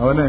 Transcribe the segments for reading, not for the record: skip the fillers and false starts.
അവനെ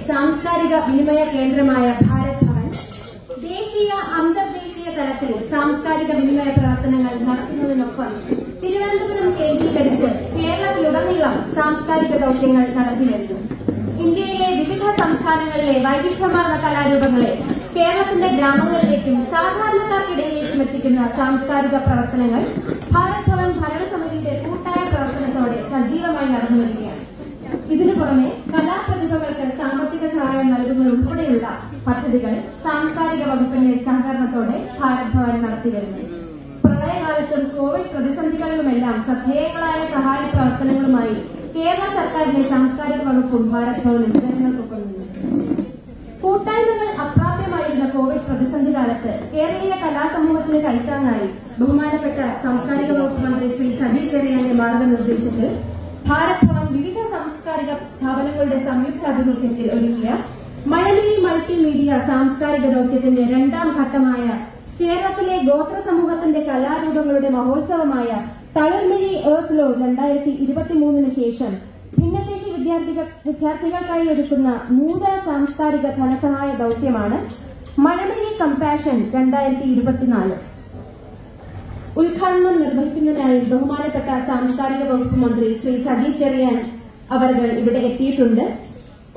സാംസ്കാരിക വിനിമയ കേന്ദ്രമായ ഭാരത് ഭവൻ ദേശീയ അന്തർദേശീയ തലത്തിൽ സാംസ്കാരിക വിനിമയ പ്രവർത്തനങ്ങൾ നടത്തുന്നതിനൊപ്പം തിരുവനന്തപുരം കേന്ദ്രീകരിച്ച് കേരളത്തിലുടനീളം സാംസ്കാരിക ദൌത്യങ്ങൾ നടത്തിവരുന്നു. ഇന്ത്യയിലെ വിവിധ സംസ്ഥാനങ്ങളിലെ വൈവിധ്യമാർന്ന കലാരൂപങ്ങളെ കേരളത്തിന്റെ ഗ്രാമങ്ങളിലേക്കും സാധാരണക്കാർക്കിടയിലേക്കും എത്തിക്കുന്ന സാംസ്കാരിക പ്രവർത്തനങ്ങൾ ഭാരത് ഭവൻ ഭരണസമിതിയുടെ കൂട്ടായ പ്രവർത്തനത്തോടെ സജീവമായി നടന്നുവരികയാണ്. ഇതിനു പുറമെ കലാപ്രതിഭകൾക്ക് സാമ്പത്തിക സഹായം നൽകുന്നതുൾപ്പെടെയുള്ള പദ്ധതികൾ സാംസ്കാരിക വകുപ്പിന്റെ സഹകരണത്തോടെ ഭാരത് ഭവൻ നടത്തിവരുന്നു. പ്രളയകാലത്തും കോവിഡ് പ്രതിസന്ധികളിലുമെല്ലാം ശ്രദ്ധേയങ്ങളായ സഹായ പ്രവർത്തനങ്ങളുമായി കേരള സർക്കാരിന്റെ സാംസ്കാരിക വകുപ്പും ഭാരത് ഭവനും ജനങ്ങൾക്കൊപ്പം നിന്നു. കൂട്ടായ്മകൾ അപ്രാപ്യമായിരുന്ന കോവിഡ് പ്രതിസന്ധി കാലത്ത് കേരളീയ കലാസമൂഹത്തിന് കൈത്താങ്ങായി ബഹുമാനപ്പെട്ട സാംസ്കാരിക വകുപ്പ് മന്ത്രി ശ്രീ സജി ചെറിയാന്റെ മാർഗനിർദ്ദേശത്തിൽ ഭാരത് ഭവൻ വിവിധ സാംസ്കാരിക സ്ഥാപനങ്ങളുടെ സംയുക്ത ആഭിമുഖ്യത്തിൽ ഒരുക്കിയ മഴവിഴി മൾട്ടിമീഡിയ സാംസ്കാരിക ദൌത്യത്തിന്റെ രണ്ടാം ഘട്ടമായ കേരളത്തിലെ ഗോത്ര സമൂഹത്തിന്റെ കലാരൂപങ്ങളുടെ മഹോത്സവമായ തളിർമിഴി എർത്ത് ലോ 2023 ശേഷം ഭിന്നശേഷി വിദ്യാർത്ഥികൾക്കായി ഒരുക്കുന്ന നൂതന സാംസ്കാരിക ധനസഹായ ദൌത്യമാണ് മഴവിഴി കമ്പാഷൻ 2024. ഉദ്ഘാടനം നിർവഹിക്കുന്നതിനായി ബഹുമാനപ്പെട്ട സാംസ്കാരിക വകുപ്പ് മന്ത്രി ശ്രീ സജി ചെറിയാൻ അവർ ഇവിടെ എത്തിയിട്ടുണ്ട്.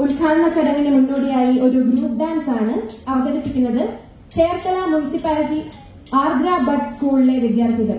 ഉദ്ഘാടന ചടങ്ങിന് മുന്നോടിയായി ഒരു ഗ്രൂപ്പ് ഡാൻസ് ആണ് അവതരിപ്പിക്കുന്നത് ചേർത്തല മുനിസിപ്പാലിറ്റി ആർദ്ര ബഡ് സ്കൂളിലെ വിദ്യാർത്ഥികൾ.